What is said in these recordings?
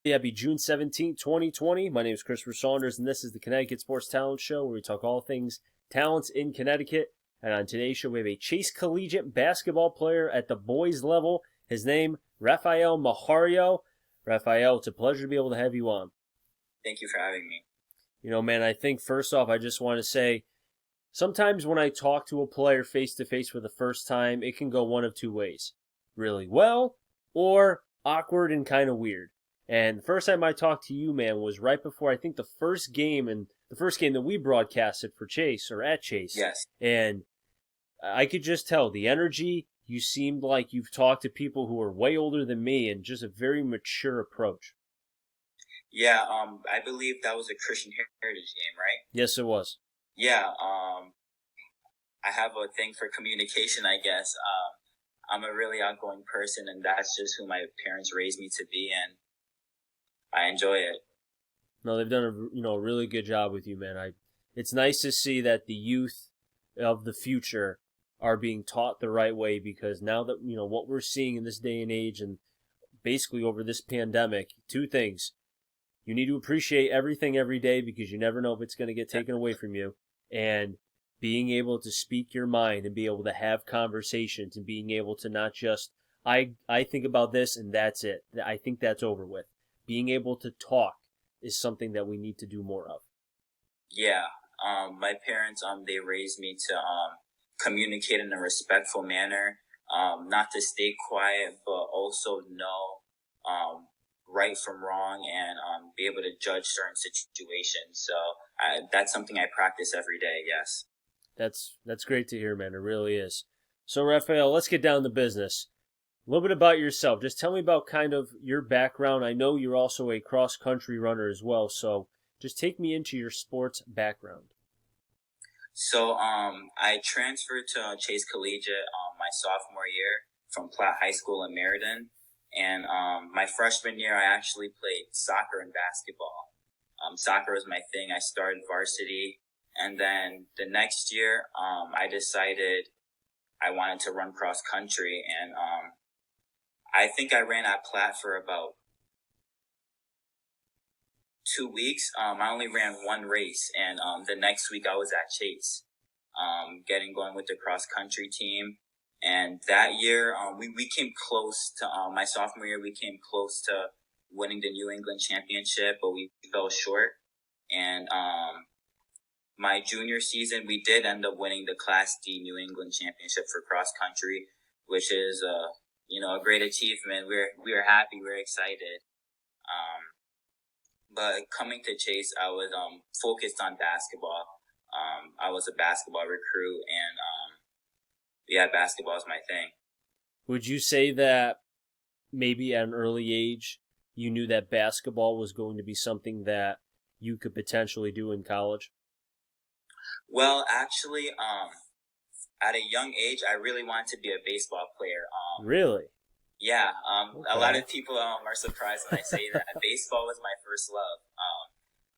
Happy June 17th, 2020. My name is Christopher Saunders, and this is the Connecticut Sports Talent Show, where we talk all things talents in Connecticut. And on today's show, we have a Chase Collegiate basketball player at the boys level. His name, Rafael Mahario. Rafael, it's a pleasure to be able to have you on. Thank you for having me. You know, man, I think first off, I just want to say, sometimes when I talk to a player face-to-face for the first time, it can go one of two ways. Really well, or awkward and kind of weird. And the first time I talked to you, man, was right before I think the first game that we broadcasted for Chase or at Chase. Yes. And I could just tell the energy. You seemed like you've talked to people who are way older than me and just a very mature approach. Yeah, I believe that was a Christian Heritage game, right? Yes, it was. Yeah, I have a thing for communication, I guess. I'm a really outgoing person, and that's just who my parents raised me to be, and I enjoy it. No, they've done a really good job with you, man. It's nice to see that the youth of the future are being taught the right way, because now that what we're seeing in this day and age, and basically over this pandemic, two things: you need to appreciate everything every day because you never know if it's going to get taken away from you, and being able to speak your mind and be able to have conversations and being able to not just I think about this and that's it. I think that's over with. Being able to talk is something that we need to do more of. Yeah, my parents, they raised me to communicate in a respectful manner, not to stay quiet, but also know right from wrong, and be able to judge certain situations. So that's something I practice every day. Yes. That's great to hear, man. It really is. So, Rafael, let's get down to business. A little bit about yourself. Just tell me about kind of your background. I know you're also a cross-country runner as well, so just take me into your sports background. So I transferred to Chase Collegiate my sophomore year from Platt High School in Meriden. And my freshman year, I actually played soccer and basketball. Soccer was my thing. I started varsity. And then the next year, I decided I wanted to run cross country. And I think I ran at Platt for about 2 weeks. I only ran one race. And the next week, I was at Chase, going with the cross country team. And that year, we came close to, my sophomore year, we came close to winning the New England championship, but we fell short. And my junior season, we did end up winning the Class D New England championship for cross country, which is, a great achievement. We were happy, we were excited. But coming to Chase, I was focused on basketball. I was a basketball recruit, and yeah, basketball is my thing. Would you say that maybe at an early age you knew that basketball was going to be something that you could potentially do in college? Well, actually, at a young age, I really wanted to be a baseball player. Really? Yeah. Okay. A lot of people are surprised when I say that. Baseball was my first love.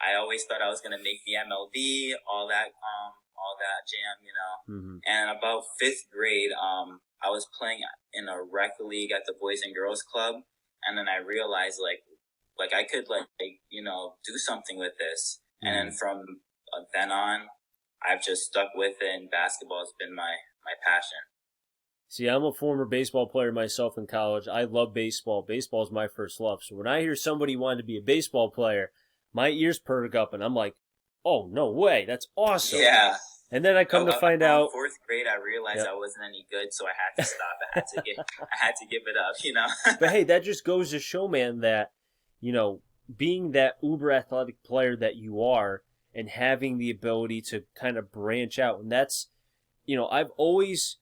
I always thought I was going to make the MLB, all that jam. Mm-hmm. And about fifth grade, I was playing in a rec league at the Boys and Girls Club, and then I realized like I could do something with this. Mm-hmm. And then from then on, I've just stuck with it, and basketball has been my passion. See, I'm a former baseball player myself in college. I love baseball. Baseball is my first love. So when I hear somebody wanting to be a baseball player, my ears perk up, and I'm like, oh, no way. That's awesome. Yeah. And then I come to find out. Fourth grade, I realized I wasn't any good, so I had to stop. I had to give it up, But hey, that just goes to show, man, that, being that uber athletic player that you are and having the ability to kind of branch out. And that's, I've always,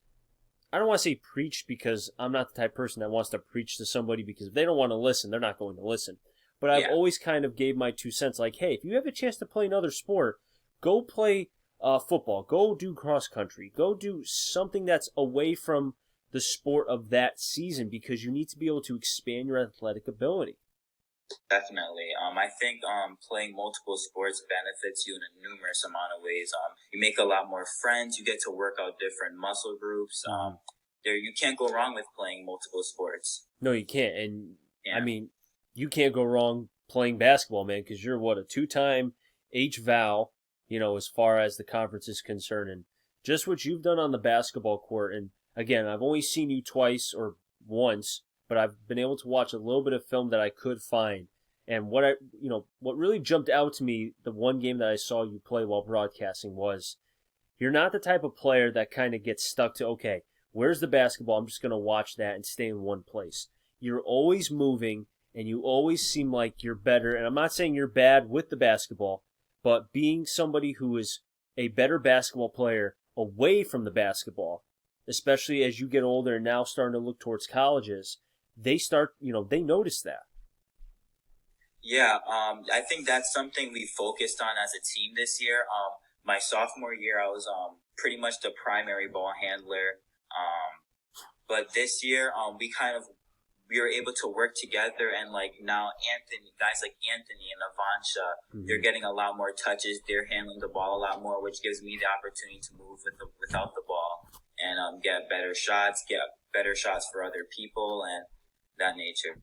I don't want to say preached, because I'm not the type of person that wants to preach to somebody, because if they don't want to listen, they're not going to listen. But I've always kind of gave my 2 cents, like, hey, if you have a chance to play another sport, go play football, go do cross country, go do something that's away from the sport of that season, because you need to be able to expand your athletic ability. Definitely. I think playing multiple sports benefits you in a numerous amount of ways. You make a lot more friends. You get to work out different muscle groups. You can't go wrong with playing multiple sports. No, you can't. And I mean, you can't go wrong playing basketball, man, because you're what, a 2-time H-Val, as far as the conference is concerned, and just what you've done on the basketball court. And again, I've only seen you twice or once, but I've been able to watch a little bit of film that I could find. And what really jumped out to me, the one game that I saw you play while broadcasting, was you're not the type of player that kind of gets stuck to, okay, where's the basketball? I'm just going to watch that and stay in one place. You're always moving, and you always seem like you're better. And I'm not saying you're bad with the basketball, but being somebody who is a better basketball player away from the basketball, especially as you get older and now starting to look towards colleges, they they notice that. Yeah, I think that's something we focused on as a team this year. My sophomore year, I was pretty much the primary ball handler. But this year, we were able to work together, and now guys like Anthony and Avansha, they're getting a lot more touches. They're handling the ball a lot more, which gives me the opportunity to move without the ball and get better shots for other people and that nature.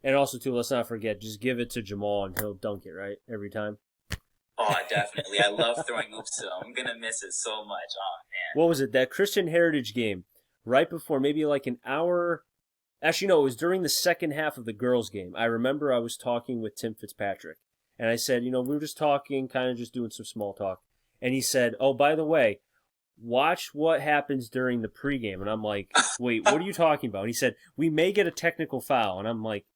And also, too, let's not forget, just give it to Jamal and he'll dunk it, right? Every time. Oh, definitely. I love throwing hoops to him. I'm going to miss it so much. Oh, man. What was it? That Christian Heritage game, right before, maybe like an hour. Actually, no, it was during the second half of the girls' game. I remember I was talking with Tim Fitzpatrick. And I said, we were just talking, kind of just doing some small talk. And he said, oh, by the way, watch what happens during the pregame. And I'm like, wait, what are you talking about? And he said, we may get a technical foul. And I'm like,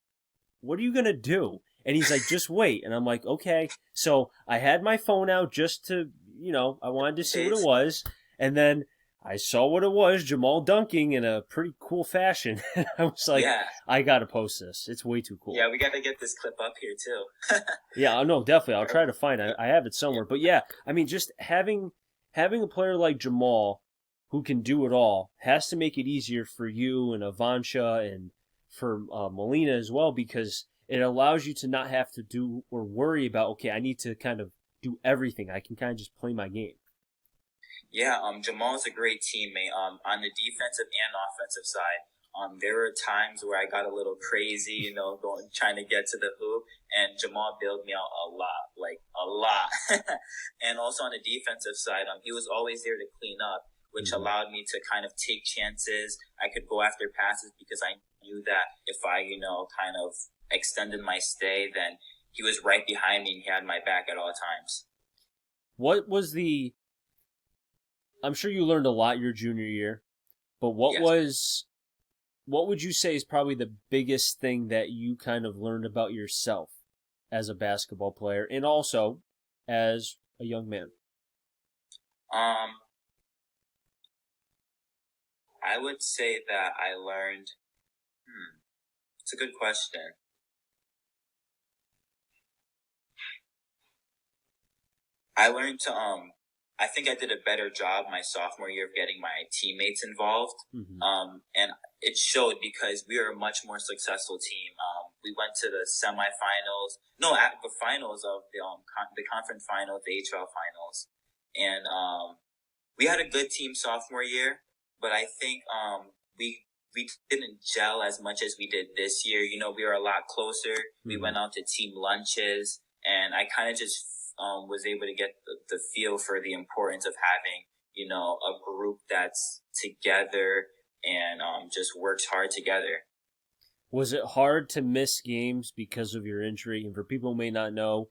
what are you going to do? And he's like, just wait. And I'm like, okay. So I had my phone out just to, I wanted to see what it was. And then I saw what it was, Jamal dunking in a pretty cool fashion. And I was like, yeah. I got to post this. It's way too cool. Yeah, we got to get this clip up here too. Yeah, no, definitely. I'll try to find it. I have it somewhere. But yeah, I mean, just having a player like Jamal who can do it all has to make it easier for you and Avansha and for Melina as well, because it allows you to not have to do or worry about, okay, I need to kind of do everything. I can kind of just play my game. Yeah, Jamal's a great teammate. On the defensive and offensive side, there were times where I got a little crazy, trying to get to the hoop, and Jamal bailed me out a lot. And also on the defensive side, he was always there to clean up, which allowed me to kind of take chances. I could go after passes because I knew that if I, kind of extended my stay, then he was right behind me and he had my back at all times. What was I'm sure you learned a lot your junior year, but what would you say is probably the biggest thing that you kind of learned about yourself as a basketball player and also as a young man? I would say that I learned, it's a good question. I learned to, I think I did a better job my sophomore year of getting my teammates involved. And it showed because we were a much more successful team. We went to the at the finals of the conference finals, the HL finals. And, we had a good team sophomore year, but I think, we didn't gel as much as we did this year. We were a lot closer. We went out to team lunches, and I kind of just was able to get the feel for the importance of having, a group that's together and just works hard together. Was it hard to miss games because of your injury? And for people who may not know,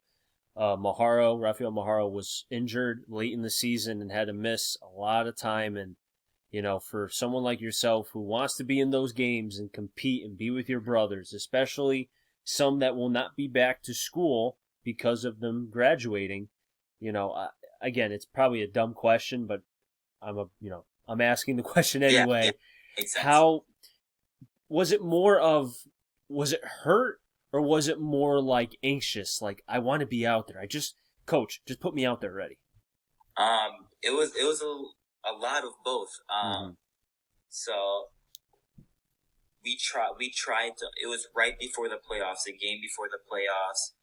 Rafael Mahario was injured late in the season and had to miss a lot of time. And, for someone like yourself who wants to be in those games and compete and be with your brothers, especially some that will not be back to school because of them graduating, again, it's probably a dumb question, but I'm asking the question anyway. Yeah, makes sense. How was it was it hurt or was it more like anxious? Like, I want to be out there. Coach, just put me out there already. It was a lot of both. So we tried to, it was right before the playoffs, the game before the playoffs.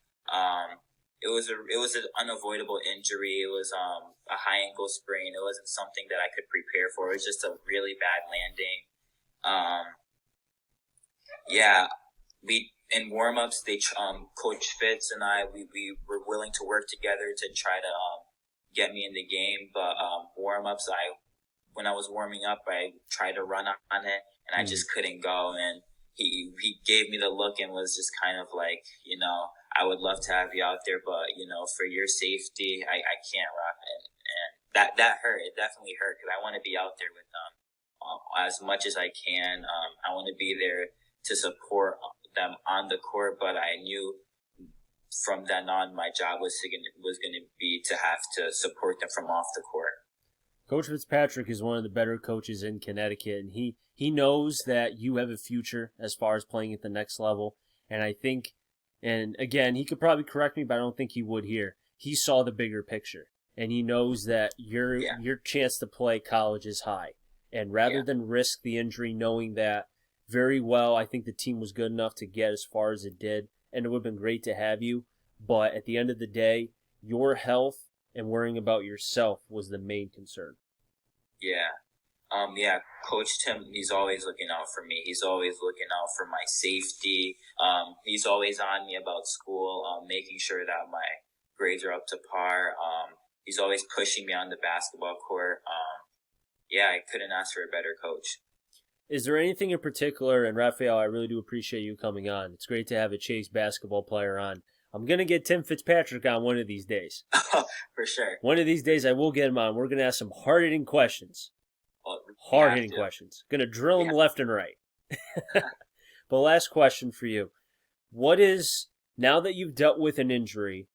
It was an unavoidable injury. It was a high ankle sprain. It wasn't something that I could prepare for. It was just a really bad landing. in warm-ups, Coach Fitz and we were willing to work together to try to get me in the game. But warm-ups, when I was warming up, I tried to run on it, and I just couldn't go. And he gave me the look and was just kind of like, I would love to have you out there, but for your safety, I can't rock it. And that hurt. It definitely hurt because I want to be out there with them as much as I can. I want to be there to support them on the court, but I knew from then on my job was going to be to have to support them from off the court. Coach Fitzpatrick is one of the better coaches in Connecticut, and he knows that you have a future as far as playing at the next level. And I think, and again, he could probably correct me, but I don't think he would here. He saw the bigger picture, and he knows that your chance to play college is high. And rather than risk the injury, knowing that very well, I think the team was good enough to get as far as it did, and it would have been great to have you. But at the end of the day, your health and worrying about yourself was the main concern. Coach Tim, he's always looking out for me. He's always looking out for my safety. He's always on me about school, making sure that my grades are up to par. He's always pushing me on the basketball court. I couldn't ask for a better coach. Is there anything in particular, and Rafael, I really do appreciate you coming on. It's great to have a Chase basketball player on. I'm going to get Tim Fitzpatrick on one of these days. For sure. One of these days I will get him on. We're going to ask some hard-hitting questions. Hard-hitting questions. Going to drill him left and right. But last question for you. Now that you've dealt with an injury,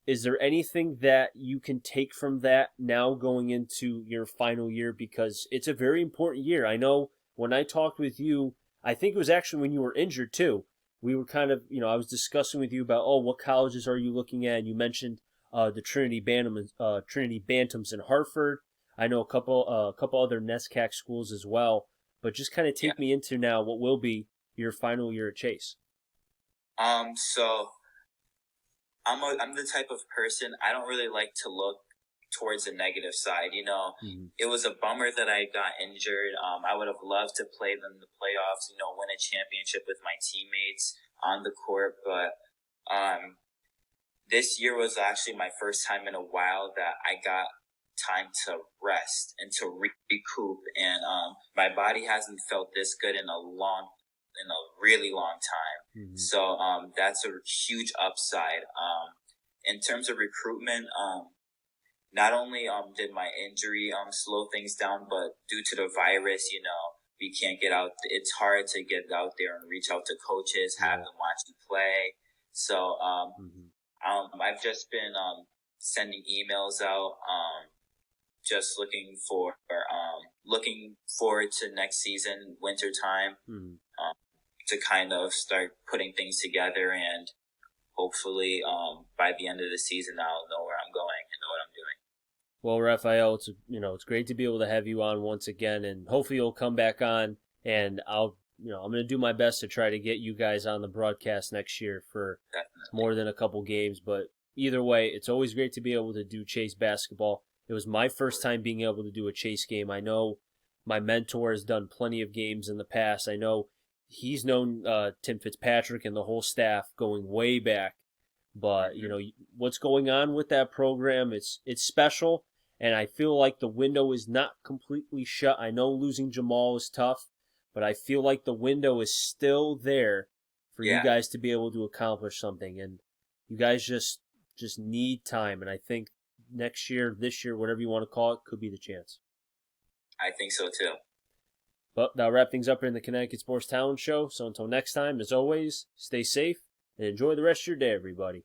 is there anything that you can take from that now going into your final year? Because it's a very important year. I know when I talked with you, I think it was actually when you were injured too. We were kind of, I was discussing with you about, what colleges are you looking at? And you mentioned the Trinity Bantams in Hartford. I know a couple other NESCAC schools as well. But just kind of take me into now what will be your final year at Chase. So I'm the type of person, I don't really like to look towards the negative side. It was a bummer that I got injured. I would have loved to play them in the playoffs, win a championship with my teammates on the court. But this year was actually my first time in a while that I got time to rest and to recoup. And my body hasn't felt this good in a really long time. So that's a huge upside. In terms of recruitment, not only did my injury slow things down, but due to the virus, we can't get out. It's hard to get out there and reach out to coaches, have them watch you play. So I've just been sending emails out, just looking forward to next season, winter time, to kind of start putting things together, and hopefully by the end of the season I'll know where I'm going and know what I'm doing. Well, Rafael, it's great to be able to have you on once again, and hopefully you'll come back on, and I'm going to do my best to try to get you guys on the broadcast next year for more than a couple games. But either way, it's always great to be able to do Chase basketball. It was my first time being able to do a Chase game. I know my mentor has done plenty of games in the past. I know he's known Tim Fitzpatrick and the whole staff going way back. But, what's going on with that program, it's special. And I feel like the window is not completely shut. I know losing Jamal is tough, but I feel like the window is still there for you guys to be able to accomplish something. And you guys just need time. And I think next year, this year, whatever you want to call it, could be the chance. I think so too. But that'll wrap things up here in the Connecticut Sports Talent Show. So until next time, as always, stay safe and enjoy the rest of your day, everybody.